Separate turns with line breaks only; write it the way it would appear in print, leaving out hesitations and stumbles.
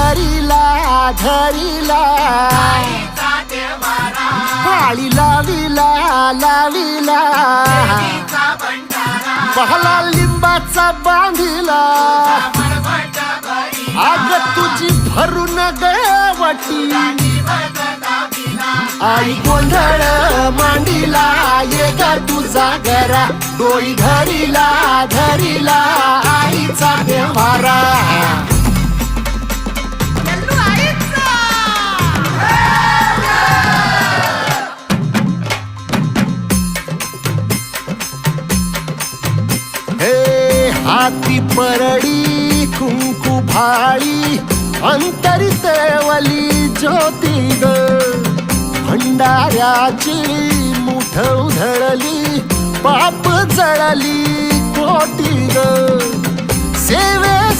धरिला धरिला पाळी लाविला लाविला पहला लिंबाचा बांधिला आग तुझी भरून गळवटी आई गोंधळ मांडीला ये ग तुझा गरा डोई धरिला धरिला आईचा देवारा हे हाती परडी कुंकू भाळी अंतरी तेवली ज्योती ग भंडाऱ्याची मुठ उधळली पाप जळली कोटी ग सेवे